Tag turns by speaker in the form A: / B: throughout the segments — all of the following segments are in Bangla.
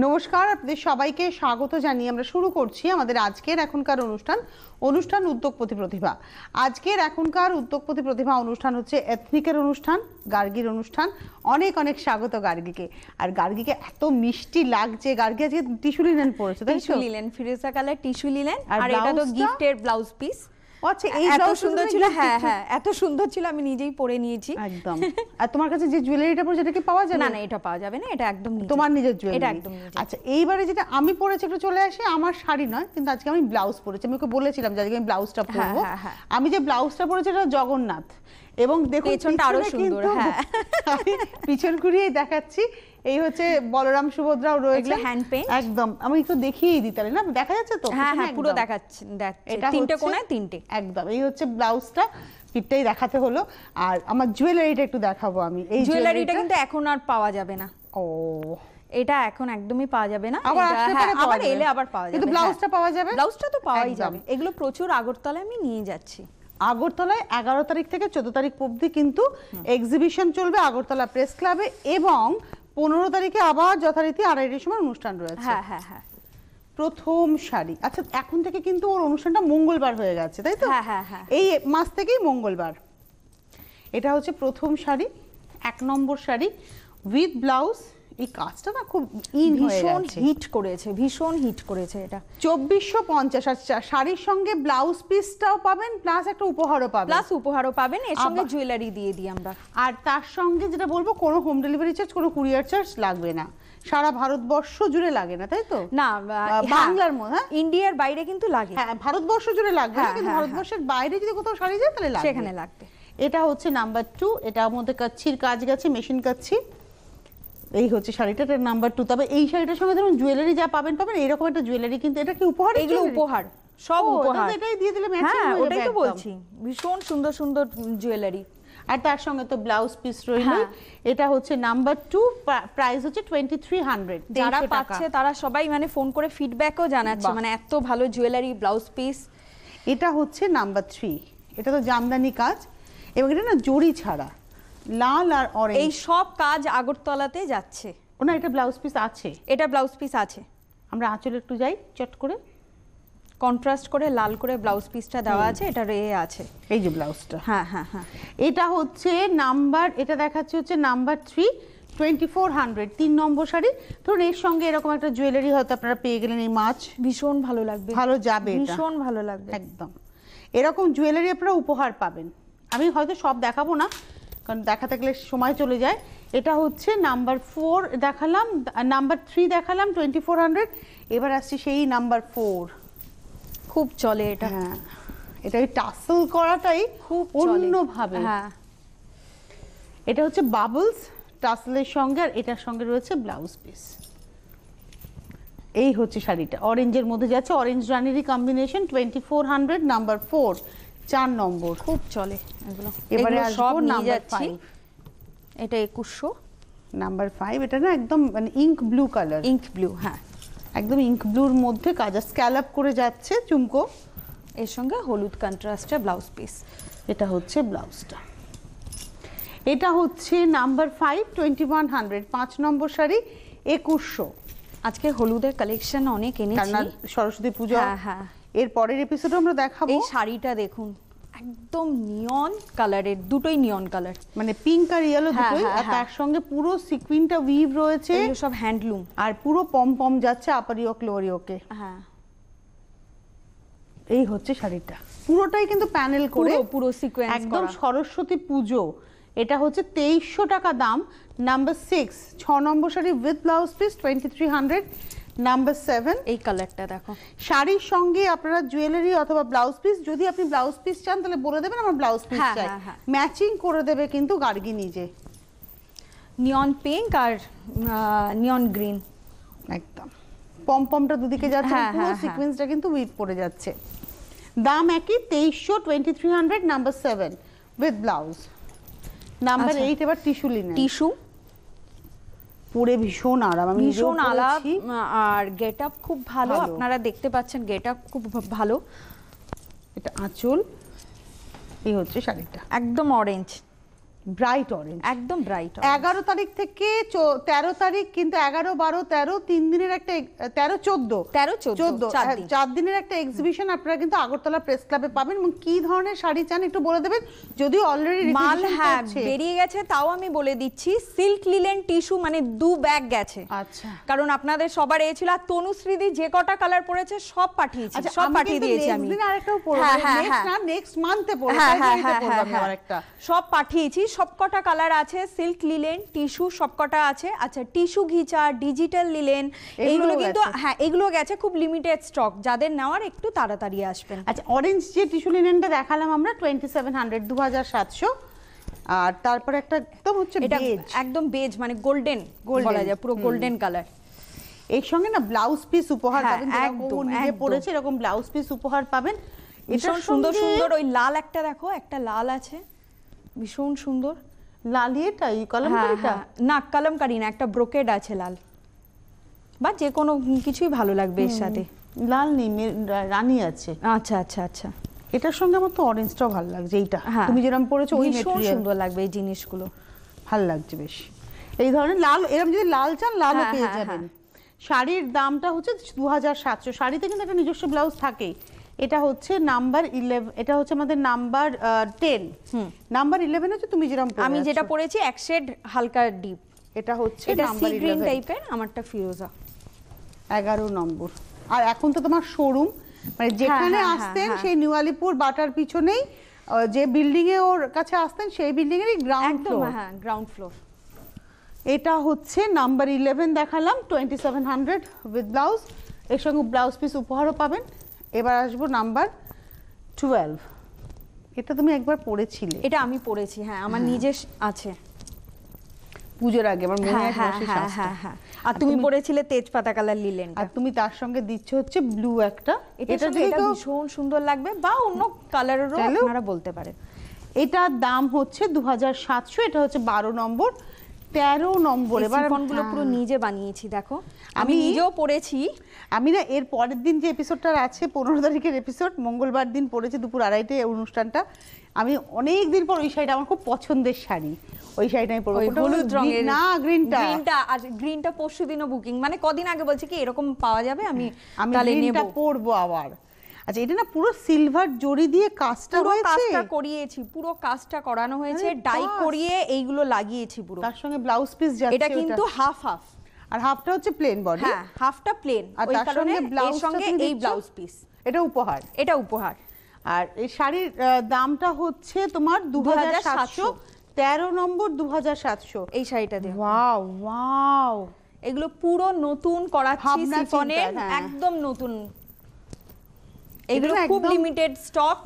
A: নমস্কার, আপনাদের সবাইকে স্বাগত জানিয়ে আমরা শুরু করছি আমাদের আজকের এখনকার অনুষ্ঠান উদ্যোগপতি প্রতিভা। আজকের এখনকার উদ্যোগপতি প্রতিভা অনুষ্ঠান হচ্ছে এথনিকের অনুষ্ঠান, গার্গীর অনুষ্ঠান। অনেক অনেক স্বাগত গার্গীকে। আর গার্গীকে এত মিষ্টি লাগছে, গার্গী আজকে টিস্যু লিনেন পড়েছে, তাই তো?
B: টিস্যু লিনেন, ফিরোজা কালার টিস্যু লিনেন, আর এটা তো গিফটের ব্লাউজ পিস।
A: আচ্ছা, এই
B: এত সুন্দর ছিল, হ্যাঁ হ্যাঁ এত সুন্দর ছিল, আমি নিজেই পরে নিয়েছি
A: একদম। আর তোমার কাছে যে জুয়েলারিটা পড়ছে এটা কি পাওয়া যাবে?
B: না না, এটা পাওয়া যাবে না, এটা একদম
A: তোমার নিজের জুয়েলারি,
B: এটা একদম নিজের।
A: আচ্ছা, এইবারে যেটা আমি পরেছি একটু চলে আসে, আমার শাড়ি নয় কিন্তু আজকে আমি ব্লাউজ পরেছি। আমি ওকে বলেছিলাম যে আজকে আমি ব্লাউজটা পরবো। আমি যে ব্লাউজটা পরেছি এটা জগন্নাথ, এবং দেখুন
B: পেছনটা আরো সুন্দর। হ্যাঁ,
A: আমি পিছন ঘুরিয়েই দেখাচ্ছি। এই হচ্ছে বলরাম সুভদ্রাও রয়েছে,
B: হ্যান্ড পেইন্ট।
A: একদম আমি একটু দেখিয়েই দিই তাহলে, না দেখা যাচ্ছে তো?
B: হ্যাঁ হ্যাঁ পুরো দেখাচ্ছে,
A: এটা
B: তিনটে কোণায় তিনটে,
A: একদম। এই হচ্ছে ব্লাউজটা, পিঠটাই দেখাতে হলো। আর আমার জুয়েলারিটা একটু দেখাবো আমি। এই
B: জুয়েলারিটা কিন্তু এখন আর পাওয়া যাবে না।
A: ও,
B: এটা এখন একদমই পাওয়া যাবে না,
A: আবার
B: এলে আবার পাওয়া যাবে।
A: কিন্তু ব্লাউজটা পাওয়া যাবে,
B: ব্লাউজটা তো পাওয়াই যাবে। এগুলো প্রচুর আগরতলায় আমি নিয়ে যাচ্ছি।
A: আগরতলায় 11 তারিখ থেকে 14 তারিখ অবধি কিন্তু এক্সিবিশন চলবে আগরতলা প্রেস ক্লাবে, এবং 15 তারিখে আবার যথারীতি 2:30টার সময় অনুষ্ঠান রয়েছে।
B: হ্যাঁ হ্যাঁ হ্যাঁ।
A: প্রথম শাড়ি, আচ্ছা এখন থেকে কিন্তু ওর অনুষ্ঠানটা মঙ্গলবার হয়ে গেছে, তাই তো?
B: হ্যাঁ হ্যাঁ হ্যাঁ,
A: এই মাস থেকেই মঙ্গলবার। এটা হচ্ছে প্রথম শাড়ি, 1 নম্বর শাড়ি উইথ ব্লাউজ। এই কাজটা না খুব
B: ভীষণ হিট করেছে, ভীষণ হিট করেছে। এটা
A: 2450। আচ্ছা, শাড়ির সঙ্গে ব্লাউজ পিসটাও পাবেন, প্লাস একটা উপহারও পাবেন,
B: এর সঙ্গে জুয়েলারি দিয়ে দিই আমরা।
A: আর তার সঙ্গে যেটা বলবো, কোনো হোম ডেলিভারি চার্জ, কোনো কুরিয়ার চার্জ লাগবে না। সারা ভারতবর্ষ জুড়ে লাগে না, তাই তো?
B: না,
A: বাংলার মধ্যে,
B: ইন্ডিয়ার বাইরে কিন্তু লাগে।
A: হ্যাঁ, ভারতবর্ষ জুড়ে লাগবে না, কিন্তু ভারতবর্ষের বাইরে যদি কোথাও শাড়ি যায় তাহলে লাগবে,
B: সেখানে লাগবে।
A: এটা হচ্ছে নাম্বার 2। এটার মধ্যে কাচ্ছির কাজ গেছে, মেশিন কাচ্ছি। এই হচ্ছে শাড়িটা, এটা নাম্বার 2। তবে এই শাড়িটার সঙ্গে ধরুন জুয়েলারি যা পাবেন এরকম একটা জুয়েলারি, কিন্তু এটা কি উপহার?
B: এগুলো উপহার, সব উপহার।
A: এটাই দিয়ে দিলে ম্যাচিং হয়ে যাবে।
B: ওটাই তো বলছি, ভীষণ সুন্দর সুন্দর জুয়েলারি।
A: আর তার সঙ্গে তো ব্লাউজ পিস রইল। এটা হচ্ছে নাম্বার 2, প্রাইস হচ্ছে 2300।
B: যারা পাচ্ছে তারা সবাই মানে ফোন করে ফিডব্যাকও জানাচ্ছে, মানে এত ভালো জুয়েলারি, ব্লাউজ পিস।
A: এটা হচ্ছে নাম্বার 3। এটা তো জামদানি কাজ, এবং এটা না জড়ি ছাড়া, লাল আর অরেঞ্জ,
B: এই সব কাজ আগরতলাতে যাচ্ছে।
A: না, এটা ব্লাউজ পিস আছে,
B: এটা ব্লাউজ পিস আছে। আমরা
A: আঁচলে একটু যাই চট করে,
B: কন্ট্রাস্ট করে লাল করে ব্লাউজ পিসটা দেওয়া আছে, এটা রে আছে,
A: এই যে ব্লাউজটা।
B: হ্যাঁ হ্যাঁ হ্যাঁ।
A: এটা হচ্ছে নাম্বার, এটা দেখাচ্ছে হচ্ছে নাম্বার 3, 2400, 3 নম্বর শাড়ি। ধরুন এর সঙ্গে এরকম একটা জুয়েলারি হয়তো আপনারা পেয়ে গেলেন, এই মাছ
B: ভীষণ ভালো লাগবে,
A: ভালো যাবে,
B: ভীষণ ভালো লাগবে
A: একদম। এরকম জুয়েলারি আপনারা উপহার পাবেন। আমি হয়তো সব দেখাবো না, কারণ দেখাতে গেলে সময় চলে যায়। এটা হচ্ছে নাম্বার 4 দেখালাম, নাম্বার 3 দেখালাম 2400। এবার আসছি সেই নাম্বার 4,
B: খুব চলে এটা।
A: হ্যাঁ, এটা ওই টাসেল করাটাই
B: খুব
A: অন্যভাবে।
B: হ্যাঁ,
A: এটা হচ্ছে বাবলস টাসেলের সঙ্গে, আর এটার সঙ্গে রয়েছে ব্লাউজ পিস। এই হচ্ছে শাড়িটা, অরেঞ্জের মধ্যে যাচ্ছে, অরেঞ্জ রানিরই কম্বিনেশন, 2400, নাম্বার 4, 4 নম্বর।
B: খুব চলে এগুলো।
A: এবারে
B: সব
A: আসবো নাম্বার 5।
B: এটা 2100,
A: নাম্বার 5। এটা না একদম মানে ink blue colour,
B: ink blue. হ্যাঁ,
A: একদম ইঙ্ক ব্লুর মধ্যে কাজ, স্ক্যালপ করে যাচ্ছে চুমকো,
B: এর সঙ্গে হলুদ কন্ট্রাস্টে ব্লাউজ পিস।
A: এটা হচ্ছে ব্লাউজটা। এটা হচ্ছে নাম্বার 5, 2100, 5 নম্বর শাড়ি, 2100।
B: আজকে হলুদের কালেকশন অনেক এনেছি,
A: সরস্বতী পূজা।
B: হ্যাঁ হ্যাঁ,
A: এর পরের এপিসোডে আমরা দেখাবো।
B: এই শাড়িটা দেখুন, একদম নিয়ন কালারের, দুটোই নিয়ন কালার,
A: মানে পিঙ্ক আর ইয়েলো দুটোই, আর তার সঙ্গে পুরো সিকুইনটা উইভ রয়েছে,
B: এগুলো সব হ্যান্ডলুম,
A: আর পুরো পম যাচ্ছে আপার ইয়োক লোয়ার ইয়োকে।
B: হ্যাঁ,
A: এই হচ্ছে শাড়িটা, পুরোটাই কিন্তু প্যানেল করে,
B: পুরো সিকোয়েন্স করা,
A: একদম সরস্বতী পুজো। এটা হচ্ছে 2300 টাকা দাম। Number 6, 6 number sari with blouse piece, 2300। Number 7,
B: এই কালারটা দেখো।
A: শাড়ির সঙ্গে আপনারা জুয়েলারি অথবা ব্লাউজ পিস, যদি আপনি ব্লাউজ পিস চান তাহলে বলে দেবেন আমার ব্লাউজ পিস চাই, ম্যাচিং করে দেবে কিন্তু গার্গী নিজে।
B: নিয়ন পিঙ্ক আর নিয়ন গ্রিন,
A: একদম পমটা দুদিকে যাচ্ছে, পুরো সিকোয়েন্সটা কিন্তু উইভ করে যাচ্ছে। দাম একই, 2300, 2300, নাম্বার 7 উইথ ব্লাউজ। নাম্বার 8 এবার টিস্যু লিনেন,
B: টিস্যু
A: পরে ভীষণ আরাম, আমি
B: ভীষণ আলাপ, আর গেটআপ খুব ভালো, আপনারা দেখতে পাচ্ছেন গেটআপ খুব ভালো।
A: এটা আঁচল, এই হচ্ছে শাড়িটা,
B: একদম অরেঞ্জ,
A: ব্রাইট অরেঞ্জ,
B: একদম ব্রাইট।
A: 11 তারিখ থেকে 13 তারিখ, কিন্তু 11, 12, 13 3 দিনের একটা 13, 14 4 দিনের একটা এক্সিবিশন আপনারা কিন্তু আগরতলা প্রেস ক্লাবে পাবেন। এবং কি ধরনের শাড়ি চান একটু বলে দেবেন, যদিও অলরেডি
B: মাল হ্যাঁ বেরিয়ে গেছে, তাও আমি বলে দিচ্ছি সিল্ক লিলেন টিস্যু মানে 2 ব্যাগ গেছে।
A: আচ্ছা,
B: কারণ আপনাদের সবার এই ছিল, আর তনুশ্রীদি যে কটা কালার পড়েছে সব পাঠিয়েছি, সব পাঠিয়ে দিয়েছি আমি।
A: নেক্সট দিন আরেকটাও পড়ব, নেক্সট না নেক্সট মান্থে পড়ব, আরেকটা
B: সব পাঠিয়েছি। সবকটা কালার আছে, সিল্ক লিলেন টিস্যু সবকটা আছে। আচ্ছা, টিস্যু ঘিচা, ডিজিটাল লিলেন, এইগুলো কিন্তু হ্যাঁ এগুলো গেছে, খুব লিমিটেড স্টক, যাদের নেওয়ার একটু তাড়াতাড়ি আসবেন।
A: আচ্ছা, অরেঞ্জ যে টিস্যু লিনেনটা দেখালাম আমরা 2700 2700, আর তারপরে একটা একদম হচ্ছে বেজ,
B: একদম বেজ মানে গোল্ডেন বলা যায়, পুরো গোল্ডেন কালার।
A: এর সঙ্গে না ব্লাউজ পিস উপহার পাবেন, যেরকম নিজে পড়েছে এরকম ব্লাউজ পিস উপহার পাবেন।
B: এটা সুন্দর সুন্দর, ওই লাল একটা দেখো, একটা লাল আছে ভীষণ সুন্দর,
A: লালিয়েটাই কলমকারীটা
B: না কলমকারী না, একটা ব্রোকেড আছে লাল, বা যে কোনো কিছুই ভালো লাগবে এর সাথে।
A: লাল নেই, রানী আছে।
B: আচ্ছা আচ্ছা আচ্ছা,
A: এটার সঙ্গে আমার তো অরেঞ্জটাও ভালো লাগছে, এইটা তুমি যেরকম পড়েছো ওই ম্যাটেরিয়াল
B: সুন্দর লাগবে, এই জিনিসগুলো
A: ভালো লাগছে বেশ। এই ধরনের লাল, এরকম যদি লাল চান লালও পেয়ে যাবেন। শাড়ির দামটা হচ্ছে 2700। শাড়িতে কিন্তু একটা নিজস্ব ব্লাউজ থাকেই। এটা হচ্ছে নাম্বার 11, এটা হচ্ছে আমাদের নাম্বার 10। নাম্বার 11 হচ্ছে তুমি যেরকম পরে
B: আমি যেটা পরেছি এক শেড হালকা ডিপ,
A: এটা হচ্ছে
B: এটা সি
A: নাম্বার
B: গ্রিন
A: 11
B: টাইপের, আমারটা ফিরোজা
A: 11 নম্বর। আর এখন তো তোমার শোরুম, মানে যেখানে আসতেন সেই নিউ আলিপুর বাটার পিছনেই যে বিল্ডিং এ ওর কাছে আসতেন সেই বিল্ডিং এরই গ্রাউন্ড ফ্লোর।
B: হ্যাঁ গ্রাউন্ড ফ্লোর।
A: এটা হচ্ছে নাম্বার 11 দেখালাম 2700 উইথ ব্লাউজ, এর সঙ্গে ব্লাউজ পিস উপহারও পাবেন। এবার আসবো নাম্বার 12। এটা তুমি একবার পরেছিলে।
B: এটা আমি পরেছি, হ্যাঁ আমার নিজের আছে
A: পূজোর আগে, আমার মনে আছে মাসে
B: হ্যাঁ হ্যাঁ হ্যাঁ। আর তুমি পরেছিলে তেজপাতা কালার লিলেন,
A: আর তুমি তার সঙ্গে দিচ্ছ হচ্ছে ব্লু একটা।
B: এটা ভীষণ সুন্দর লাগবে, বা অন্য কালারেরও আপনারা বলতে পারেন।
A: এটার দাম হচ্ছে 2700, এটা হচ্ছে 12 নম্বর 13 নম্বর। এবার
B: ফোনগুলো পুরো নিজে বানিয়েছি, দেখো আমি নিজেও পরেছি।
A: আমি না এর পরের দিন যে এপিসোডটা আছে 15 তারিখের এপিসোড, মঙ্গলবার দিন পড়েছি দুপুর 2:30টায় অনুষ্ঠানটা। আমি অনেক দিন পর ওই শাড়িটা, আমার খুব পছন্দের শাড়ি, ওই শাড়িটা আমি পরবো,
B: হলুদ রঙের
A: না গ্রিনটা।
B: আর গ্রিনটা পরশুদিনও বুকিং, মানে কদিন আগে বলছি কি এরকম পাওয়া যাবে, আমি
A: তাহলে নেব, পরবো আবার। আচ্ছা, এটা না পুরো সিলভার জরি দিয়ে কাজটা হয়েছে,
B: কাজটা করিয়েছি, পুরো কাজটা করানো হয়েছে, ডাই করিয়ে এইগুলো লাগিয়েছি পুরো।
A: তার সঙ্গে ব্লাউজ পিস যাচ্ছে,
B: এটা কিন্তু হাফ হাফ,
A: আর হাফটা হচ্ছে প্লেন বডি।
B: হ্যাঁ হাফটা প্লেন,
A: আর তার সঙ্গে ব্লাউজ
B: সঙ্গে এই ব্লাউজ পিস,
A: এটা উপহার,
B: এটা উপহার।
A: আর এই শাড়ির দামটা হচ্ছে তোমার 2700, 13 নম্বর 2700
B: এই শাড়িটা দিয়ে।
A: ওয়াও ওয়াও,
B: এগুলো পুরো নতুন করাচ্ছি সিফনের, একদম নতুন, এগুলো খুব লিমিটেড স্টক,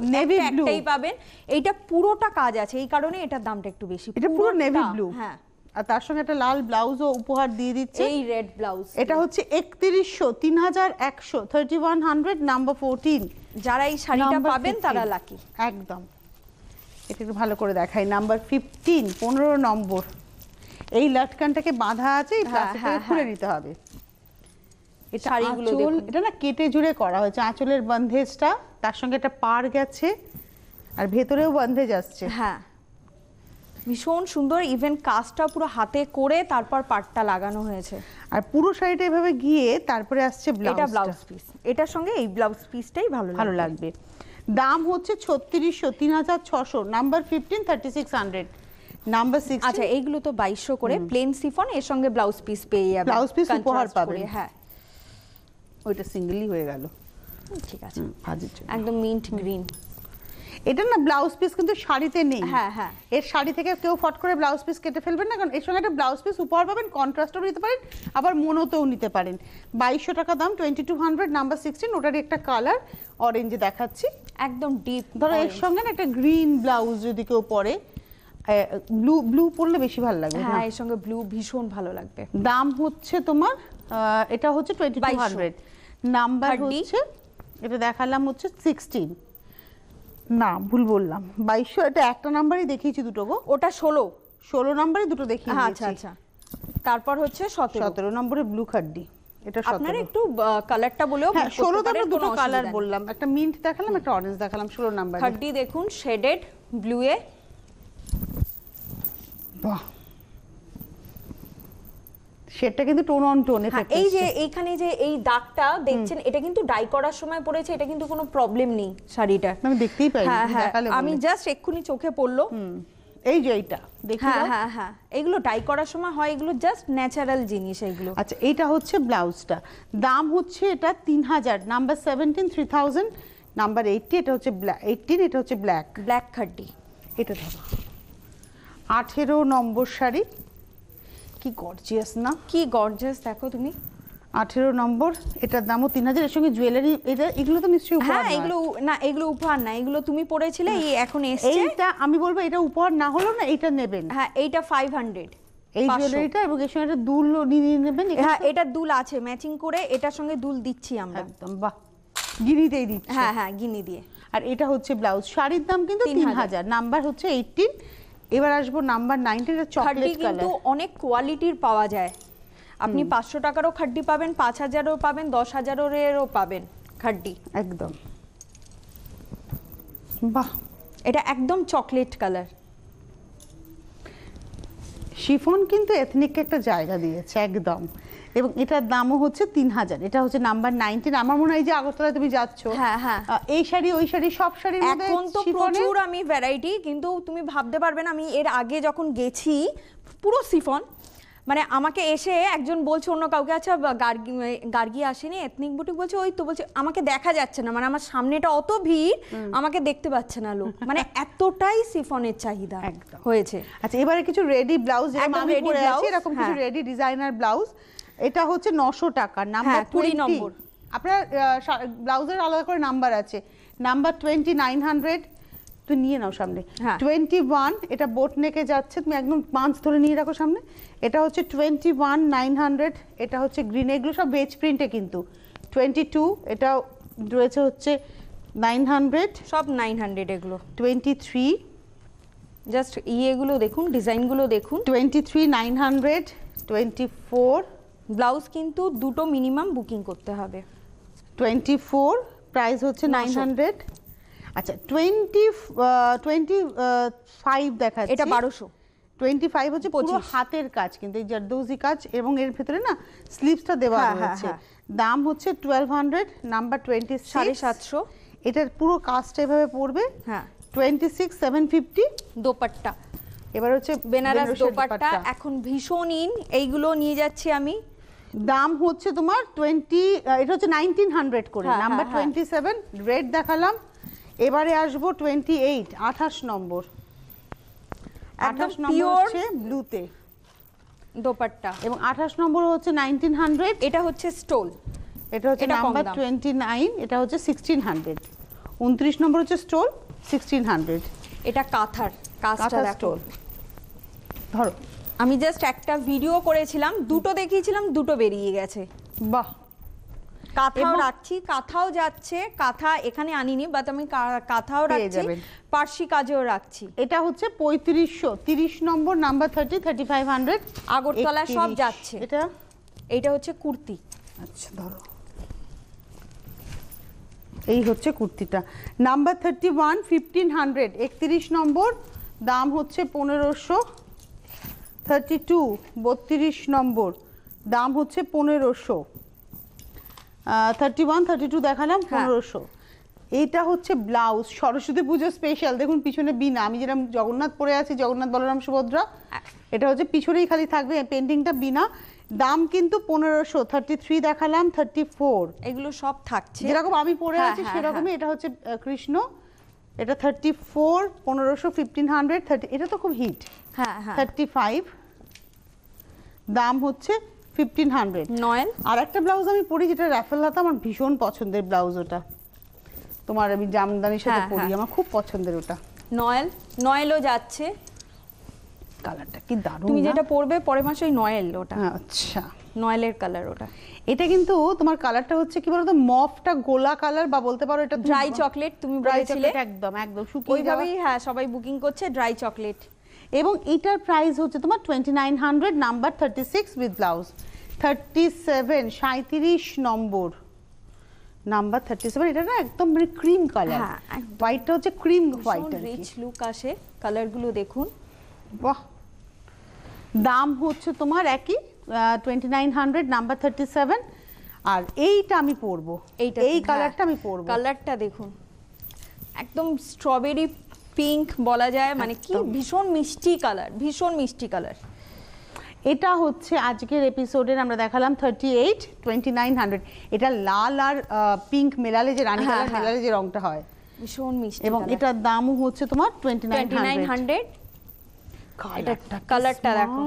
B: একটাই পাবেন। এইটা পুরোটা কাজ আছে, এই কারণে এটার দামটা একটু বেশি।
A: এটা পুরো নেভি ব্লু,
B: হ্যাঁ,
A: আর তার সঙ্গে একটা লাল ব্লাউজও উপহার দিয়ে দিচ্ছে,
B: এই রেড ব্লাউজ।
A: এটা হচ্ছে 3100, 3100, 3100 নাম্বার 14।
B: যারা এই শাড়িটা পাবেন তারা লাকি
A: একদম। এটা একটু ভালো করে দেখাই, নাম্বার 15, 15 নম্বর। এই লটকানটাকে বাঁধা আছে, এই প্লাস্টিকটাকে খুলে নিতে হবে। এটা শাড়িগুলো দেখুন, এটা না কেটে জুড়ে করা হয়েছে, আঁচলের বন্ধেজটা, তার সঙ্গে একটা পার গেছে, আর ভেতরেও বন্ধেজ আসছে।
B: হ্যাঁ ভীষণ সুন্দর, ইভেন কাজটা পুরো হাতে করে তারপর পাটটা লাগানো হয়েছে।
A: আর পুরো শাড়িটা এভাবে গিয়ে তারপরে আসছে ব্লাউজ,
B: এটা ব্লাউজ পিস, এটার সঙ্গে এই ব্লাউজ পিসটাই ভালো
A: লাগবে। দাম হচ্ছে 3600, 3600 নাম্বার 15, 3600 নাম্বার 16।
B: আচ্ছা, এইগুলো তো 2200 করে প্লেন সিফন, এর সঙ্গে ব্লাউজ পিস পেয়ে যাবেন,
A: ব্লাউজ পিস উপহার পাবেন।
B: হ্যাঁ,
A: ওইটা সিঙ্গেলই হয়ে গেল,
B: ঠিক আছে,
A: একদম
B: মিন্ট গ্রিন।
A: এটা না ব্লাউজ পিস কিন্তু শাড়িতে নেই।
B: হ্যাঁ হ্যাঁ,
A: এর শাড়ি থেকে কেউ ফট করে ব্লাউজ পিস কেটে ফেলবেন না, কারণ এর সঙ্গে একটা ব্লাউজ পিস উপহার পাবেন, কন্ট্রাস্টও নিতে পারেন, আবার মোনোতেও নিতে পারেন। 2200 টাকা দাম, 2200 নাম্বার 16। ওটারই একটা কালার অরেঞ্জে দেখাচ্ছি,
B: একদম ডিপ।
A: ধরো এর সঙ্গে না একটা গ্রিন ব্লাউজ যদি কেউ পরে, ব্লু পরলে বেশি ভালো লাগবে।
B: হ্যাঁ, এর সঙ্গে ব্লু ভীষণ ভালো লাগবে।
A: দাম হচ্ছে তোমার এটা হচ্ছে 2200, নাম্বার হচ্ছে, এটা দেখালাম হচ্ছে 16, না ভুল বললাম 2200, এটা একটা নাম্বারই দেখিয়েছি, দুটো গো,
B: ওটা 16
A: নাম্বারই দুটো দেখিয়ে দিয়েছি।
B: আচ্ছা আচ্ছা, তারপর হচ্ছে
A: 17 নম্বরে ব্লু খাড্ডি, এটা 17।
B: আপনারা একটু কালারটা বলেও,
A: হ্যাঁ 16 তারপর দুটো কালার বললাম, একটা মিন্ট দেখালাম, একটা অরেঞ্জ দেখালাম 16 নাম্বার।
B: খাড্ডি দেখুন শেডেড ব্লু এ,
A: বাহ, সেটা কিন্তু টোন অন টোন এফেক্ট।
B: এই যে এইখানে যে এই দাগটা দেখছেন, এটা কিন্তু ডাই করার সময় পড়েছে, এটা কিন্তু কোনো প্রবলেম নেই শাড়িটার।
A: আমি দেখতেই পাই, দেখালে
B: আমি জাস্ট এক্ষুনি চোখে পড়লো।
A: এই যে এইটা দেখি।
B: হ্যাঁ, এগুলো ডাই করার সময় হয়, এগুলো জাস্ট ন্যাচারাল জিনিস এগুলো।
A: আচ্ছা, এইটা হচ্ছে ব্লাউজটা, দাম হচ্ছে এটা 3000, নাম্বার 17 3000, নাম্বার 80 এটা হচ্ছে 18, এটা হচ্ছে ব্ল্যাক
B: খাড্ডি।
A: এটা ধরো 18 নম্বর শাড়ি, কি গর্জিয়াস না,
B: কি গর্জিয়াস দেখো তুমি।
A: 18 নম্বর, এটার দামও 3000, এর সঙ্গে জুয়েলারি। এটা এগুলো তো নিশ্চয়ই উপহার।
B: হ্যাঁ, এগুলো না, এগুলো উপহার না, এগুলো তুমি পরেছিলে, এই এখন এসেছে।
A: এইটা আমি বলবো এটা উপহার না হলো না, এটা নেবেন।
B: হ্যাঁ, এইটা 500,
A: এই জুয়েলারিটা, এবং এর সঙ্গে একটা দুল নিয়ে নেবেন।
B: হ্যাঁ, এটা দুল আছে ম্যাচিং করে, এটার সঙ্গে দুল দিচ্ছি আমরা
A: একদম। বাহ, গিরিতেই দিচ্ছি।
B: হ্যাঁ, গিনি দিয়ে।
A: আর এটা হচ্ছে ব্লাউজ। শাড়ির দাম কিন্তু 3000, নাম্বার হচ্ছে 18। এবার আসবো নাম্বার 19, এটা চকলেট কালার।
B: কিন্তু অনেক কোয়ালিটির পাওয়া যায়, আপনি 500 টাকারও খাড্ডি পাবেন, 5000এরও পাবেন, 10,000এরও পাবেন খাড্ডি।
A: একদম বাহ,
B: এটা একদম চকলেট কালার।
A: শিফন কিন্তু এথনিককে একটা জায়গা দিয়েছে একদম, এবং এটার দামও হচ্ছে 3000। এটা হচ্ছে নাম্বার 19। আমার মনে হয় যে আগরতলায় তুমি যাচ্ছ,
B: হ্যাঁ,
A: এই শাড়ি ওই শাড়ি সব শাড়ির মধ্যে
B: এখন তো প্রচুর আমি ভ্যারাইটি, কিন্তু তুমি ভাবতে পারবে না, আমি এর আগে যখন গেছি পুরো সিফন, মানে আমাকে এসে একজন বলছে অন্য কাউকে, আচ্ছা গার্গি আসেনি এথনিক বুটিক, বলছে ওই তো, বলছে আমাকে দেখা যাচ্ছে না, মানে আমার সামনেটা অত ভিড়, আমাকে দেখতে পাচ্ছে না লোক, মানে এতটাই সিফনের চাহিদা হয়েছে।
A: আচ্ছা, এবারে কিছু রেডি ব্লাউজ, আমি পরে আছি এরকম কিছু রেডি ডিজাইনার ব্লাউজ। এটা হচ্ছে 900 টাকা, নাম্বার
B: 20 নম্বর।
A: আপনার ব্লাউজের আলাদা করে নাম্বার আছে, নাম্বার 2900, তুই নিয়ে নাও সামনে। 21, এটা বোট নেকে যাচ্ছে, তুমি একদম পাঁচ ধরে নিয়ে রাখো সামনে। এটা হচ্ছে 21,900, এটা হচ্ছে গ্রিন, এগুলো সব বেজ প্রিন্টে কিন্তু। 22, এটা রয়েছে হচ্ছে 900,
B: সব 900 এগুলো।
A: 23,
B: জাস্ট এগুলো দেখুন, ডিজাইনগুলো দেখুন।
A: 23,900, 24,
B: ব্লাউজ কিন্তু দুটো মিনিমাম বুকিং করতে হবে।
A: 24, প্রাইস হচ্ছে 900। আচ্ছা, 25 দেখাচ্ছে,
B: এটা 1200।
A: 25 হচ্ছে পুরো হাতের কাজ, কিন্তু এই জারদৌজি কাজ, এবং এর ভিতরে না স্লিভসটা দেওয়া রয়েছে। দাম হচ্ছে 1200, নাম্বার 26,
B: 750।
A: এটার পুরো কাজটা এভাবে পড়বে। 26,750
B: দোপাট্টা।
A: এবার হচ্ছে
B: বেনারস দোপাট্টা, এখন ভীষণ ইন, এইগুলো নিয়ে যাচ্ছি আমি।
A: দাম হচ্ছে তোমার 20, এটা হচ্ছে 1900 করে, নাম্বার 27, রেড দেখালাম। এবারে আসবো 28, 28 নম্বর। 28 নম্বর হচ্ছে ব্লুতে
B: দোপাট্টা,
A: এবং 28 নম্বর হচ্ছে 1900।
B: এটা হচ্ছে স্টোল,
A: এটা হচ্ছে নাম্বার 29, এটা হচ্ছে 1600। 29 নম্বর হচ্ছে স্টোল, 1600।
B: এটা কাঁথার কাজটা দেখো।
A: ধরো,
B: আমি জাস্ট একটা ভিডিও করেছিলাম, দুটো দেখিয়েছিলাম, দুটো বেরিয়ে গেছে।
A: বাহ,
B: কাঁথাও রাখছি, কাঁথাও যাচ্ছে, কাঁথা এখানে আনিনি, বাট আমি কাঁথাও রাখছি, পার্সি কাজেও রাখছি।
A: এটা হচ্ছে 3500, 30 নম্বর, নাম্বার 30, 3500,
B: আগরতলা সব যাচ্ছে। এটা হচ্ছে কুর্তি।
A: আচ্ছা, ধরো, এই হচ্ছে কুর্তিটা, নাম্বার 31, 1500, 31 নম্বর, দাম হচ্ছে 1500। 32, 32 নম্বর, দাম হচ্ছে 1500। 31, 32 দেখালাম, 1500। এইটা হচ্ছে ব্লাউজ, সরস্বতী পুজো স্পেশাল। দেখুন পিছনে বিনা, আমি যেরকম জগন্নাথ পরে আছি, জগন্নাথ বলরাম সুভদ্রা, এটা হচ্ছে পিছনেই খালি থাকবে পেন্টিংটা বিনা। দাম কিন্তু 1500। 33 দেখালাম, 34,
B: এগুলো সব থাকছে
A: যেরকম আমি পরে আছি সেরকমই। এটা হচ্ছে কৃষ্ণ, এটা 34, 1500, 1500, 30, এটা তো খুব হিট। 35, দাম হচ্ছে 1500।
B: নয়েল,
A: আর একটা ব্লাউজ আমি পরি যেটা রাফেল হাতা, আমার ভীষণ পছন্দের ব্লাউজ ওটা, তোমার আমি জামদানির সাথে পরি, আমার খুব পছন্দের ওটা।
B: নয়েলও যাচ্ছে,
A: কালারটা কি দারুণ।
B: তুমি যেটা পরবে পরের মাসে ওই নয়েল, ওটা
A: আচ্ছা
B: নয়েলের কালার ওটা।
A: এটা কিন্তু তোমার কালারটা হচ্ছে কি বলতো, মফটা গোলা কালার, বা বলতে পারো এটা
B: ড্রাই চকলেট, তুমি বলেছিলে।
A: একদম একদম শুকিয়ে
B: ওইভাবেই সবাই বুকিং করছে ড্রাই চকলেট।
A: এবং এটার প্রাইস হচ্ছে তোমার 2900, number 36 with blouse. 37, 37 number, number 37, এটা না একদম মানে ক্রিম কালার, হোয়াইটটা হচ্ছে ক্রিম হোয়াইট,
B: রিচ লুক আসে, কালারগুলো দেখুন।
A: বাহ, দাম হচ্ছে তোমার একই 2900, নাম্বার 37। আর এইটা আমি পরবো, এই কালারটা আমি পরবো।
B: কালারটা দেখুন, একদম স্ট্রবেরি পিঙ্ক বলা যায়, মানে কি ভীষণ মিষ্টি কালার, ভীষণ মিষ্টি কালার।
A: এটা হচ্ছে আজকের এপিসোডের আমরা দেখালাম 38, 2900। এটা লাল আর পিঙ্ক মেলালে যে রানী কালার মেলালে যে রংটা হয়,
B: ভীষণ মিষ্টি।
A: এবং এটার দামও হচ্ছে তোমার 2900।
B: কালারটা দেখো,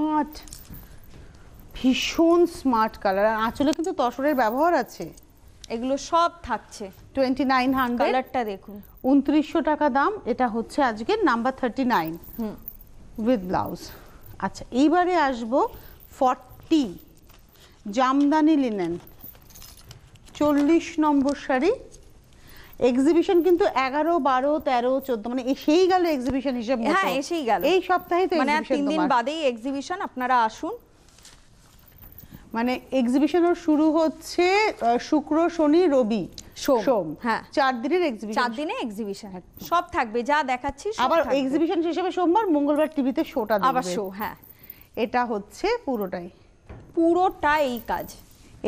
A: ভীষণ স্মার্ট কালার। আর আঁচলে কিন্তু তসরের ব্যবহার আছে।
B: এগুলো সব থাকছে
A: 2900।
B: কালারটা দেখুন,
A: 2900 টাকা দাম। এটা হচ্ছে আজকের নাম্বার 39 উইথ ব্লাউজ। আচ্ছা, এইবারে আসবো 40 জামদানি লিনেন, 40 নম্বর শাড়ি। এক্সিবিশন কিন্তু 11, 12, 13, 14, মানে সেই গেল এক্সিবিশন হিসেব মতো।
B: হ্যাঁ এসেই গেল,
A: এই সপ্তাহে তো
B: মানে
A: এক্সিবিশন
B: 3 দিন বাদেই এক্সিবিশন, আপনারা আসুন।
A: মানে এক্সিবিশনের শুরু হচ্ছে শুক্র, শনি, রবি, সোম,
B: হ্যাঁ
A: 4 দিনের এক্সিবিশন।
B: 4 দিনে এক্সিবিশন সব থাকবে, যা দেখাচ্ছি সব
A: আবার
B: থাকবে।
A: এক্সিবিশন হিসেবে সোমবার, মঙ্গলবার টিভিতে শোটা দেখবে।
B: আবার শো, হ্যাঁ।
A: এটা হচ্ছে
B: পুরোটা এই কাজ।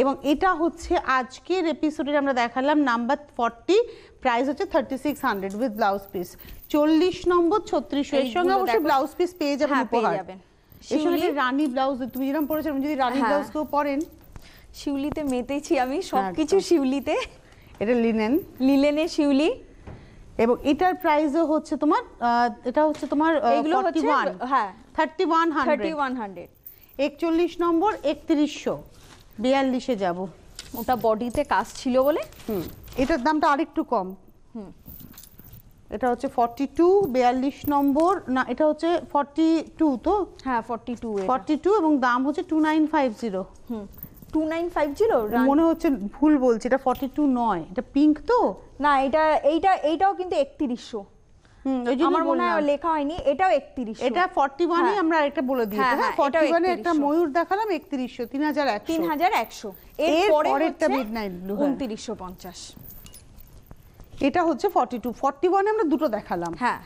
A: এবং এটা হচ্ছে আজকের এপিসোডে আমরা দেখালাম নাম্বার 40, প্রাইস হচ্ছে 3600 উইথ ব্লাউজ পিস। 40 নম্বর 3600, এর সঙ্গে অবশ্যই ব্লাউজ পিস পেয়ে যাবেন উপহার। এর সঙ্গে রানী ব্লাউজ, তুমি যেরকম পরেছো যদি রানী ব্লাউজ কেউ পরেন।
B: শিউলিতে মেতেছি আমি, সবকিছু শিউলিতে।
A: এটা লিনেন,
B: লিলেনে শিউলি।
A: এবং এটার প্রাইসও হচ্ছে তোমার এটা হচ্ছে তোমার
B: এগুলো হচ্ছে হ্যাঁ
A: 3100। 41 নম্বর 3100, 42-এ যাব।
B: ওটা বডিতে কাজ ছিল বলে।
A: এটার দামটা আরেকটু কম। এটা হচ্ছে 42, 42 নম্বর, না এটা হচ্ছে 42 তো,
B: হ্যাঁ 42
A: এবং দাম হচ্ছে 2950।
B: 2950
A: মনে হচ্ছে ভুল বলছি, এটা 42 নয়, এটা পিঙ্ক তো
B: না, এইটাও কিন্তু 3100। আমার মনে হয় লেখা হয়নি, এটাও 3100।
A: এটা 41 ই আমরা আরেকটা বলে দিয়েছি। হ্যাঁ 41 এ একটা ময়ূর দেখালাম 3100,
B: 3100। এর পরেরটা
A: মিডনাইট ব্লু
B: 2950।
A: এটা হচ্ছে 42, 41 এ আমরা দুটো দেখালাম।
B: হ্যাঁ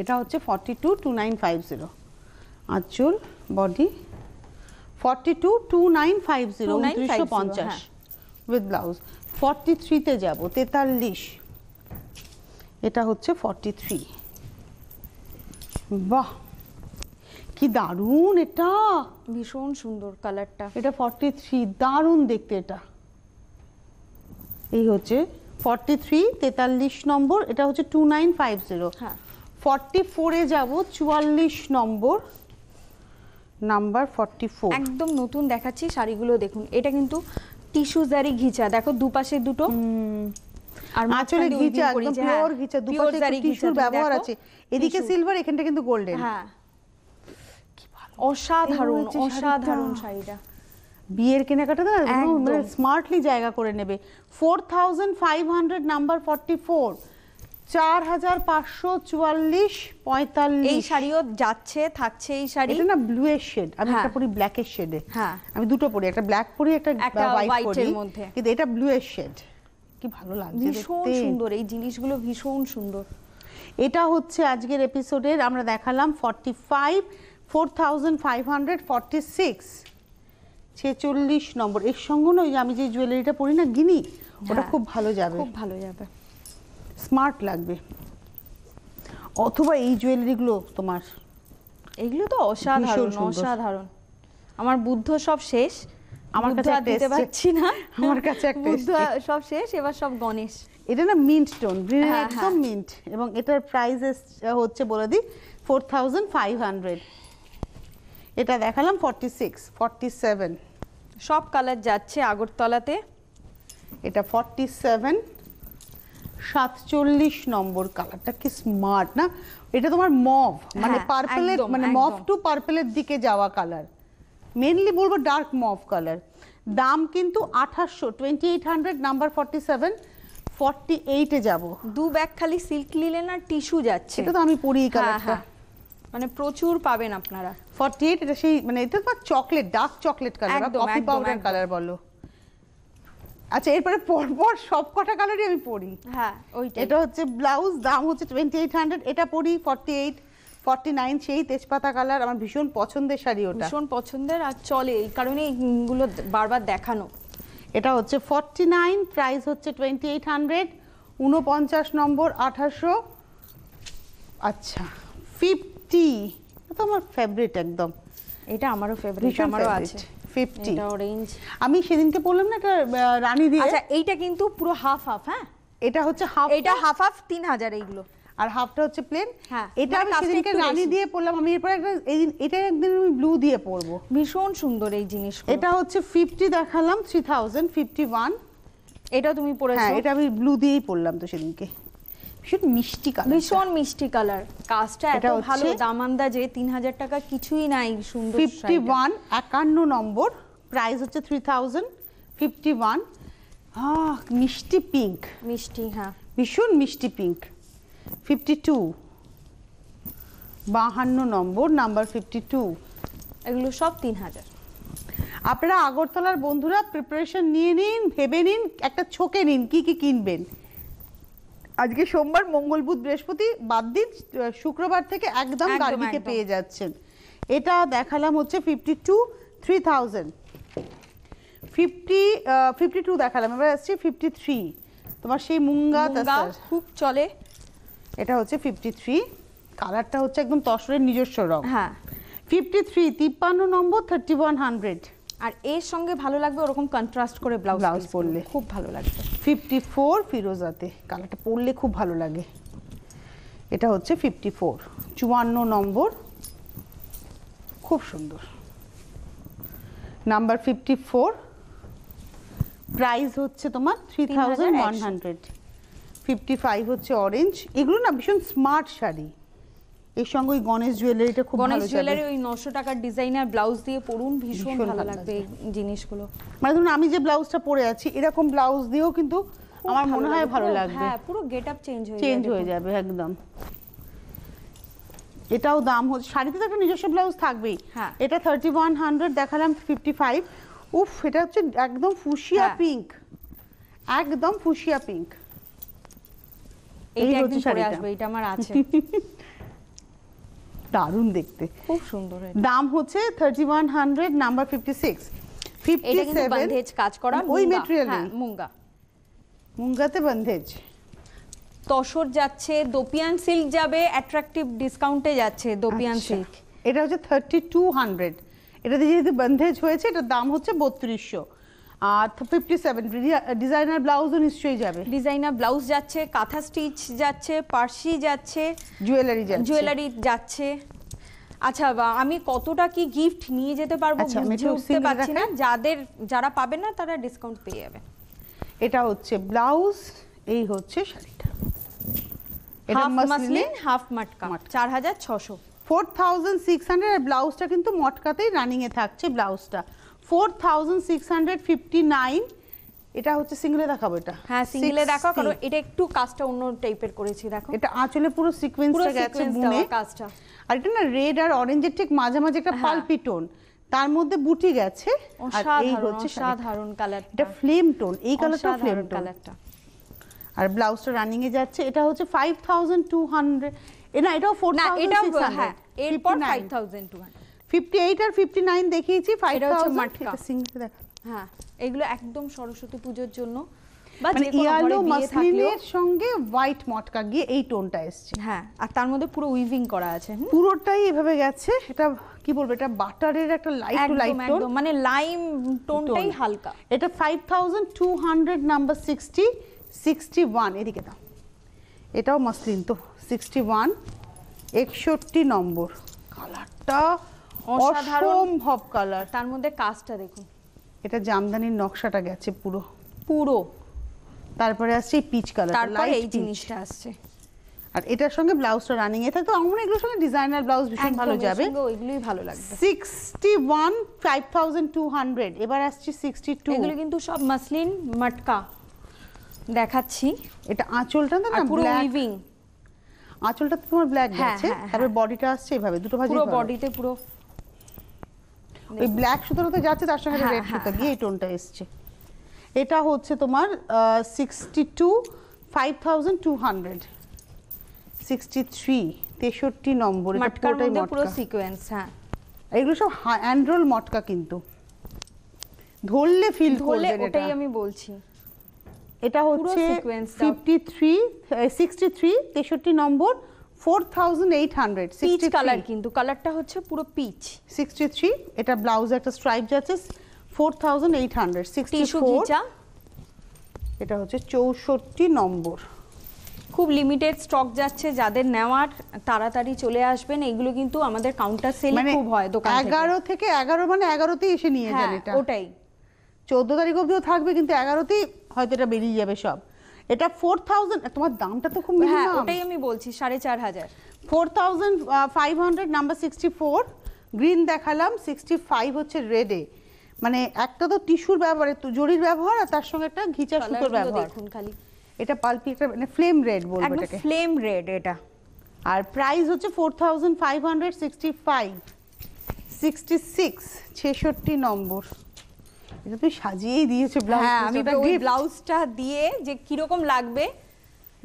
A: এটা হচ্ছে 42, 2950 আঁচল, বডি 42, 2950, 2950 উইথ ব্লাউজ। 43 তে যাব, 43। এটা হচ্ছে 43। বাহ কি দারুণ, এটা
B: ভীষণ সুন্দর কালারটা।
A: এটা 43, দারুণ দেখতে। এটা এই হচ্ছে 43, 43 নম্বর। এটা হচ্ছে 2950।
B: হ্যাঁ
A: 44 এ যাব, 44 নম্বর, নাম্বার 44।
B: একদম নতুন দেখাচ্ছি শাড়িগুলো দেখুন। এটা কিন্তু টিস্যু জারি ঘিচা, দেখো দুপাশে দুটো, আর
A: আঁচলে ঘিচা, একদম পিওর ঘিচা, দুপাশে টিস্যুর ব্যবহার আছে। এদিকে সিলভার, এখানটা কিন্তু গোল্ডেন।
B: হ্যাঁ কি ভালো, অসাধারণ অসাধারণ শাড়িটা।
A: বিয়ের কেনাকাটা না মানে স্মার্টলি জায়গা করে নেবে। 4500, নাম্বার 44, 4544, 45।
B: এই শাড়িও যাচ্ছে, থাকছে এই শাড়ি।
A: এটা না ব্লু এর শেড, আমি একটা পরি ব্ল্যাক এর শেডে।
B: হ্যাঁ
A: আমি দুটো পরি, একটা ব্ল্যাক পরি, একটা হোয়াইট পরি,
B: মধ্যে।
A: কিন্তু এটা ব্লু এর শেড। কি ভালো লাগছে,
B: ভীষণ সুন্দর এই জিনিসগুলো, ভীষণ সুন্দর।
A: এটা হচ্ছে আজকের এপিসোডের আমরা দেখালাম 45, 4500, 46, 46 নম্বর। এর সঙ্গে না আমি যে জুয়েলারিটা পরি না গিনি, ওটা খুব ভালো যাবে,
B: খুব ভালো যাবে,
A: স্মার্ট লাগবে। অথবা এই জুয়েলারিগুলো তোমার,
B: এগুলো তো অসাধারণ অসাধারণ। আমার বুদ্ধ সব শেষ,
A: আমার কাছে
B: দিতে পারছি না,
A: আমার কাছে একটা
B: বুদ্ধ সব শেষ, এবার সব গণেশ।
A: এটা না মিন্ট টোন, একদম মিন্ট। এবং এটার প্রাইস হচ্ছে বলে দিই 4500। এটা দেখালাম 46, 47,
B: সব কালার যাচ্ছে আগরতলাতে।
A: এটা 47, 47 নম্বর। কালারটা কি স্মার্ট না, এটা তোমার মভ, মানে পার্পলের, মানে মভ টু পার্পলের দিকে যাওয়া কালার, মেইনলি বলবো ডার্ক মভ কালার। দাম কিন্তু 2800, 2800, নাম্বার 47, 48 এ যাব।
B: দু ব্যাগ খালি সিল্ক লিলেন আর টিস্যু যাচ্ছে।
A: এটা তো আমি পরি এই কালারটা,
B: মানে প্রচুর পাবেন আপনারা।
A: 48, এটা সেই মানে এটা তো chocolate, dark chocolate colour, coffee powder colour বলো। আচ্ছা এরপরে পরপর সব কটা কালারই আমি পরি।
B: হ্যাঁ ওইটা।
A: এটা হচ্ছে ব্লাউজ, দাম হচ্ছে 2800। এটা পরি 48, 49 সেই তেজপাতা কালার, আমার ভীষণ পছন্দের শাড়ি ওটা,
B: ভীষণ পছন্দের আর চলে, এই কারণে এইগুলো বারবার দেখানো।
A: এটা হচ্ছে 49, প্রাইস হচ্ছে 2800, 49 নম্বর 1800। আচ্ছা 50, এটা আমার ফেভারিট একদম,
B: এটা আমারও ফেভারিট, আমারও আছে
A: 50।
B: এটা অরেঞ্জ,
A: আমি সেদিনকে বললাম না একটা রানী দিয়ে,
B: আচ্ছা এইটা কিন্তু পুরো হাফ হাফ, হ্যাঁ
A: এটা হচ্ছে হাফ,
B: এটা হাফ হাফ 3000 এইগুলো,
A: আর হাফটা হচ্ছে প্লেন।
B: হ্যাঁ,
A: এটা
B: মানে
A: আমি
B: কাজটা
A: সেদিনকে
B: একটু
A: রানী
B: বেশি।
A: দিয়ে পরলাম, আমি এরপর একটা এটা একদিন আমি ব্লু দিয়ে পরবো।
B: ভীষণ সুন্দর এই জিনিসগুলো।
A: এটা হচ্ছে 50 দেখালাম, 3051।
B: এটা তুমি
A: হ্যাঁ
B: পরেছো,
A: এটা আমি ব্লু দিয়েই পরলাম তো সেদিনকে, ভীষণ মিষ্টি কালার,
B: ভীষণ মিষ্টি কালার, কাজটা এত
A: এটা হচ্ছে
B: ভালো, দাম আন্দাজে 3000 টাকা কিছুই নাই, সুন্দর
A: 51, 51 নম্বর, প্রাইস হচ্ছে 3051। মিষ্টি পিঙ্ক,
B: মিষ্টি, হ্যাঁ
A: ভীষণ মিষ্টি পিঙ্ক। 52, 52 নম্বর, নাম্বার 52।
B: এগুলো সব 3000।
A: আপনারা আগরতলার বন্ধুরা প্রিপারেশন নিয়ে নিন, ভেবে নিন, একটা ছকে নিন কি কি কিনবেন। আজকে সোমবার, মঙ্গল বুধ বৃহস্পতি বাদ দিন, শুক্রবার থেকে একদম
B: একদম,
A: গার্গিকে
B: একদম।
A: পেয়ে যাচ্ছেন। এটা দেখালাম হচ্ছে 52, 3000। 52 দেখালাম, এবার আসছে 53, তোমার সেই মুঙ্গা
B: মুঙ্গা
A: তাসার।
B: খুব চলে,
A: এটা হচ্ছে 53, কালারটা হচ্ছে একদম তসরের নিজস্ব রং।
B: হ্যাঁ
A: 53, 53 নম্বর, 3100।
B: আর এর সঙ্গে ভালো লাগবে ওরকম কন্ট্রাস্ট করে ব্লাউজ
A: ব্লাউজ পরলে।
B: খুব ভালো লাগবে।
A: 54, ফিরোজাতে, কালারটা পরলে খুব ভালো লাগে। এটা হচ্ছে 54, 54 নম্বর, খুব সুন্দর। নাম্বার 54, প্রাইস হচ্ছে তোমার 3100। 55 হচ্ছে অরেঞ্জ। এগুলো না ভীষণ স্মার্ট শাড়ি, এর সঙ্গে ওই গণেশ জুয়েলারিটা খুব
B: গণেশ
A: ভালো
B: জুয়েলারি
A: যাবে।
B: ওই 900 টাকার ডিজাইনার ব্লাউজ দিয়ে পরুন, ভীষণ
A: ভীষণ
B: ভালো
A: ভালো
B: লাগবে এই জিনিসগুলো।
A: মানে ধরুন আমি যে ব্লাউজটা পরে আছি এরকম ব্লাউজ দিয়েও কিন্তু
B: খুব
A: আমার মনে হয় ভালো
B: পুরো-
A: লাগবে,
B: হ্যাঁ পুরো গেটআপ চেঞ্জ হয়ে
A: চেঞ্জ
B: যাবে,
A: হয়ে যাবে একদম। এটাও দাম হচ্ছে, শাড়িতে তো একটা নিজস্ব ব্লাউজ থাকবেই।
B: হ্যাঁ।
A: এটা 3100 দেখালাম, 55। উফ, এটা হচ্ছে একদম ফুশিয়া
B: হ্যাঁ।
A: পিঙ্ক, একদম ফুশিয়া পিঙ্ক।
B: এইটা
A: হচ্ছে
B: একদিন পরে
A: শাড়িটা।
B: আসবে, এটা আমার আছে,
A: দারুণ দেখতে।
B: খুব সুন্দর এটা।
A: দাম হচ্ছে 3100, নাম্বার 56।
B: এটা কিন্তু
A: 57,
B: বন্ধেজ কাজ করা,
A: ওই
B: মুঙ্গা,
A: মেটেরিয়াল,
B: হ্যাঁ মুঙ্গা।
A: মুঙ্গাতে বন্ধেজ।
B: তসর যাচ্ছে, দোপিয়ান সিল্ক যাবে, অ্যাট্রাকটিভ ডিসকাউন্টে যাচ্ছে দোপিয়ান
A: আচ্ছা।
B: সিল্ক।
A: এটা হচ্ছে 3200, এটাতে যেহেতু বন্ধেজ হয়েছে এটার দাম হচ্ছে 3200। আর 57, ডিজাইনার ব্লাউজও নিশ্চয়ই যাবে,
B: ডিজাইনার ব্লাউজ যাচ্ছে, কাঁথা স্টিচ যাচ্ছে, পার্সি যাচ্ছে,
A: জুয়েলারি যাচ্ছে।
B: জুয়েলারি যাচ্ছে। আচ্ছা আমি কতটা কি গিফট নিয়ে যেতে পারবো
A: আচ্ছা, আমি
B: বুঝে
A: একটু
B: উঠতে
A: single
B: পারছি না,
A: দেখাই।
B: যারা পাবেন না তারা ডিসকাউন্ট পেয়ে যাবে।
A: এটা হচ্ছে ব্লাউজ, এই হচ্ছে শাড়িটা। এটা
B: হাফ
A: মাসলিন,
B: মাসলিন হাফ মাটকা,
A: মাটকা।
B: 4600।
A: 4600, আর ব্লাউজটা কিন্তু মটকাতেই রানিং এ থাকছে ব্লাউজটা। 4659। এটা হচ্ছে সিঙ্গেলে দেখাবো, এটা
B: হ্যাঁ সিঙ্গেলে দেখো,
A: 60।
B: কারণ এটা একটু কাজটা অন্য টাইপের করেছি, দেখো
A: এটা আঁচলে পুরো
B: পুরো
A: সিকোয়েন্সটা গেছে
B: সিকোয়েন্স
A: বুনে,
B: দেওয়া কাজটা।
A: আর এটা না রেড আর অরেঞ্জের ঠিক মাঝামাঝি একটা
B: হ্যাঁ।
A: পালপি টোন, তার মধ্যে বুটি গেছে। আর এই
B: অসাধারণ
A: হচ্ছে শাড়িটা।
B: অসাধারণ কালারটা,
A: এটা ফ্লেম টোন, এই কালারটা ফ্লেম
B: অসাধারণ
A: টোন।
B: কালারটা।
A: আর ব্লাউজটা রানিং এ যাচ্ছে। এটা হচ্ছে 5200, না এটাও
B: না এটাও
A: 4600।
B: হ্যাঁ, এরপর
A: 59,
B: 5200।
A: 58 আর 59 দেখিয়েছি।
B: এটা হচ্ছে
A: 5000
B: মাটকা।
A: এটা সিঙ্গেল দেখা,
B: হ্যাঁ এগুলো একদম সরস্বতী পুজোর জন্য বা
A: মানে
B: যে কোনো
A: ইয়ালো
B: ঘরে বিয়ে থাকলেও।
A: মাসলিনের সঙ্গে হোয়াইট মটকা গিয়ে এই টোনটা এসছে।
B: হ্যাঁ আর তার মধ্যে পুরো উইভিং করা আছে,
A: পুরোটাই এভাবে গেছে। এটা কি বলবো, এটা বাটারের একটা লাইট টু লাইট
B: একদম
A: টোন,
B: একদম মানে লাইম টোনটাই
A: টোন।
B: হালকা।
A: এটা 5200, নাম্বার 60, 61 এদিকে দাও। এটাও মাসলিন তো, 61, 61 নম্বর। কালারটা
B: অসাধারণ।
A: অসম্ভব কালার।
B: তার মধ্যে কাজটা দেখুন,
A: এটা জামদানির নকশাটা গেছে পুরো।
B: পুরো।
A: তারপরে আসছে এই পিচ কালার,
B: তারপরে এই জিনিসটা আসছে,
A: আর এটার সঙ্গে ব্লাউজটা রানিং এ থাকে। তো আমার এগুলোর সঙ্গে ডিজাইনার ব্লাউজ ভীষণ
B: একদম
A: ভালো
B: এর
A: যাবে।
B: সঙ্গে ওইগুলোই ভালো লাগবে।
A: 61, 5200। এবার আসছে 62।
B: এগুলো কিন্তু সব মাসলিন মটকা দেখাচ্ছি,
A: এটা আঁচলটা না
B: আর পুরো
A: ব্ল্যাক,
B: উইভিং,
A: আঁচলটা তো তোমার ব্ল্যাক
B: হ্যাঁ,
A: গেছে।
B: হ্যাঁ,
A: তারপর বডিটা আসছে এইভাবে দুটো ভাঁজে,
B: পুরো বডিতে পুরো
A: ওই ব্ল্যাক সুতোর তো যাচ্ছে, তার সঙ্গে
B: হ্যাঁ,
A: রেড
B: হ্যাঁ,
A: সুতো দিয়ে এই টোনটা এসছে। এটা হচ্ছে তোমার 62, 5200। 63, 63 নম্বর, এটা
B: মটকার
A: পুরোটাই
B: মধ্যে পুরো
A: মটকা।
B: সিকোয়েন্স। হ্যাঁ,
A: এগুলো সব হ্যান্ড রোল মটকা, কিন্তু ধরলে ফিল
B: ধরলে
A: করবেন।
B: ওটাই আমি বলছি।
A: এটা হচ্ছে
B: sequence টা।
A: 63 63 নম্বর, 4800
B: পিচ কালার, কিন্তু কালারটা হচ্ছে পুরো পিচ।
A: 63, এটা ব্লাউজে একটা স্ট্রাইপ যাচ্ছে, 4800
B: টিস্যু
A: 64,
B: ঘিচা,
A: এটা হচ্ছে 64 নম্বর।
B: খুব লিমিটেড স্টক যাচ্ছে, যাদের নেওয়ার তাড়াতাড়ি চলে আসবেন। এগুলো কিন্তু আমাদের কাউন্টার সেল খুব হয় দোকান থেকে।
A: 11 থেকে 11 মানে 11তেই এসে নিয়ে যান।
B: হ্যাঁ,
A: এটা
B: ওটাই
A: 14 তারিখ অবধিও থাকবে, কিন্তু 11তেই হয়তো এটা বেরিয়ে যাবে সব। এটা 4000, তোমার দামটা তো খুব
B: হ্যাঁ,
A: মিনিমাম।
B: ওটাই আমি বলছি, 4500।
A: 4500 নাম্বার 64 গ্রিন দেখালাম, 65 হচ্ছে রেডে। মানে একটা তো টিস্যুর ব্যবহার, জরির ব্যবহার, আর তার সঙ্গে একটা ঘিচা সুতোর ব্যবহার।
B: দেখুন খালি,
A: এটা পাল্পি, একটা মানে ফ্লেম রেড বলবো
B: একদম
A: এটাকে।
B: ফ্লেম রেড এটা।
A: আর প্রাইস হচ্ছে 4565, 66 66 নম্বর। এটা তুই সাজিয়েই দিয়েছো ব্লাউজ।
B: হ্যাঁ, আমি ওই ব্লাউজটা দিয়ে যে কিরকম লাগবে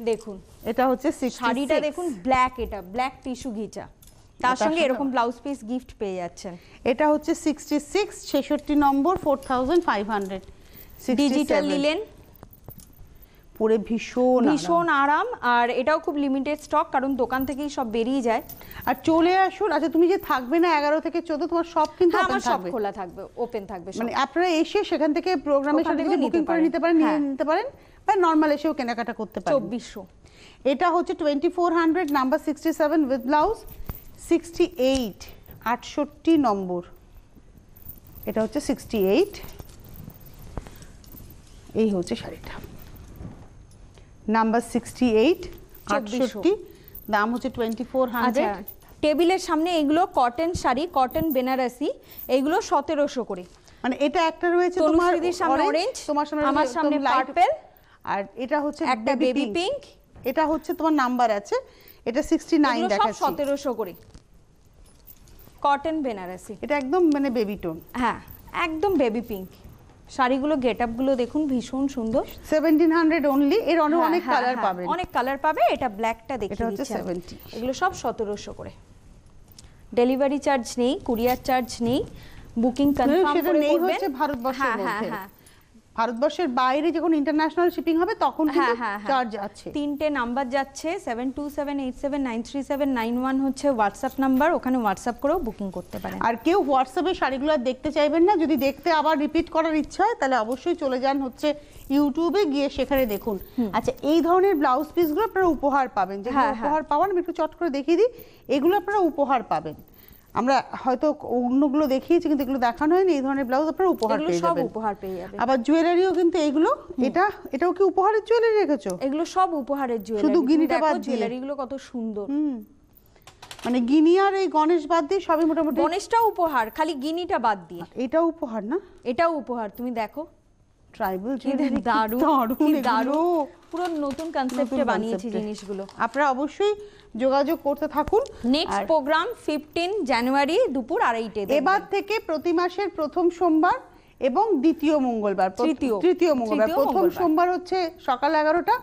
B: দেখুন।
A: এটা হচ্ছে 66।
B: শাড়িটা দেখুন ব্ল্যাক, এটা ব্ল্যাক টিস্যু ঘিচা, তার সঙ্গে এরকম ব্লাউজ পিস গিফট পেয়ে যাচ্ছেন।
A: এটা হচ্ছে 66 66 নম্বর, 4500।
B: ডিজিটাল লিলেন,
A: পরে ভীষণ
B: ভীষণ আরাম। আর এটাও খুব লিমিটেড স্টক, কারণ দোকান থেকেই সব বেরিয়ে যায়।
A: আর চলে আসুন। আচ্ছা, তুমি যে থাকবে না 11 থেকে 14, তোমার সব কিন্তু
B: হ্যাঁ,
A: ওপেন
B: আমার সব
A: থাকবে,
B: খোলা থাকবে, ওপেন থাকবে সব।
A: মানে আপনারা এসে সেখান থেকে প্রোগ্রামের
B: ওখান
A: সাথে
B: থেকেও
A: বুকিং করে নিতে পারেন, নিয়ে নিতে পারেন, বা নরমাল এসেও কেনাকাটা করতে পারেন।
B: 2400।
A: এটা হচ্ছে 2400 নাম্বার 67 উইথ ব্লাউজ, 68 68 নম্বর। এটা হচ্ছে 68। এই হচ্ছে শাড়িটা, নাম্বার 68 68, দাম হচ্ছে 2400।
B: আচ্ছা, টেবিলের সামনে এগুলো কটন শাড়ি, কটন বেনারসি, এগুলো 1700 করে।
A: মানে এটা একটা রয়েছে তোমার
B: তনুশ্রীদির সামনে অরেঞ্জ,
A: তোমার সামনে
B: আমার সামনে পার্পল,
A: আর এটা হচ্ছে
B: একটা বেবি পিঙ্ক।
A: এটা হচ্ছে তোমার নাম্বার আছে, এটা 69
B: এগুলো সব
A: দেখাচ্ছি।
B: 1700 করে, কটন বেনারসি।
A: এটা একদম মানে বেবি টোন।
B: হ্যাঁ, একদম বেবি পিঙ্ক। শাড়িগুলো গেটআপ গুলো দেখুন, ভীষণ সুন্দর।
A: 1700 অনলি। এর অনেক
B: হ্যাঁ,
A: কালার
B: হ্যাঁ,
A: পাবেন।
B: অনেক কালার পাবে। এটা ব্ল্যাকটা
A: এটা
B: দেখিয়ে
A: হচ্ছে
B: দিচ্ছি আমি।
A: 70।
B: এগুলো সব 1700 করে। ডেলিভারি চার্জ নেই, কুরিয়ার চার্জ নেই, বুকিং কনফার্ম
A: সেটা
B: করে
A: নেই
B: করবেন।
A: হচ্ছে ভারতবর্ষের
B: হ্যাঁ, হ্যাঁ,
A: মধ্যে।
B: হ্যাঁ।
A: ভারতবর্ষের বাইরে যখন ইন্টারন্যাশনাল শিপিং হবে তখন কিন্তু চার্জ আছে।
B: তিনটে নাম্বার যাচ্ছে, 7278793791 হচ্ছে হোয়াটসঅ্যাপ নাম্বার, ওখানে হোয়াটসঅ্যাপ করেও বুকিং করতে পারেন।
A: আর কেউ হোয়াটসঅ্যাপে শাড়িগুলো আর দেখতে চাইবেন না, যদি দেখতে আবার রিপিট করার ইচ্ছা হয় তাহলে অবশ্যই চলে যান হচ্ছে ইউটিউবে, গিয়ে সেখানে দেখুন। আচ্ছা, এই ধরনের ব্লাউজ পিসগুলো আপনারা উপহার পাবেন। যেগুলো উপহার পাওয়ার আমি একটু চট করে দেখিয়ে দিই, এগুলো আপনারা উপহার পাবেন। আমরা হয়তো অন্যগুলো দেখিয়েছি, কিন্তু এগুলো দেখানো হয়নি। এই ধরনের ব্লাউজ আপনারা উপহার পেয়ে যাবেন।
B: উপহার পেয়ে যাবেন।
A: আবার জুয়েলারিও কিন্তু এগুলো, এটাও কি উপহারের জুয়েলারি রেখেছো?
B: এগুলো সব উপহারের জুয়েলারি।
A: শুধু গিনিটা বাদ দিয়ে।
B: জুয়েলারিগুলো কত সুন্দর।
A: মানে গিনি আর এই গণেশ বাদ দিয়ে সবই মোটামুটি।
B: গণেশটাও উপহার, খালি গিনিটা বাদ দিয়ে।
A: এটাও উপহার না?
B: এটাও উপহার, তুমি দেখো।
A: ট্রাইবাল জুয়েলারি,
B: দারুণ
A: দারুণ,
B: পুরো নতুন কনসেপ্টে বানিয়েছি জিনিসগুলো।
A: আপনারা অবশ্যই যোগাযোগ করতে থাকুন।
B: নেক্সট প্রোগ্রাম 15 জানুয়ারি দুপুর 2:30
A: এবার থেকে প্রতি মাসের প্রথম সোমবার এবং দ্বিতীয় মঙ্গলবার, তৃতীয় মঙ্গলবার। প্রথম সোমবার হচ্ছে সকাল 11টা,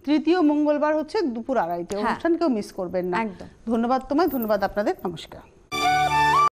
A: তৃতীয় মঙ্গলবার হচ্ছে দুপুর 2:30। অনুষ্ঠান কেউ মিস করবেন না।
B: একদম।
A: ধন্যবাদ তোমায়, ধন্যবাদ আপনাদের, নমস্কার।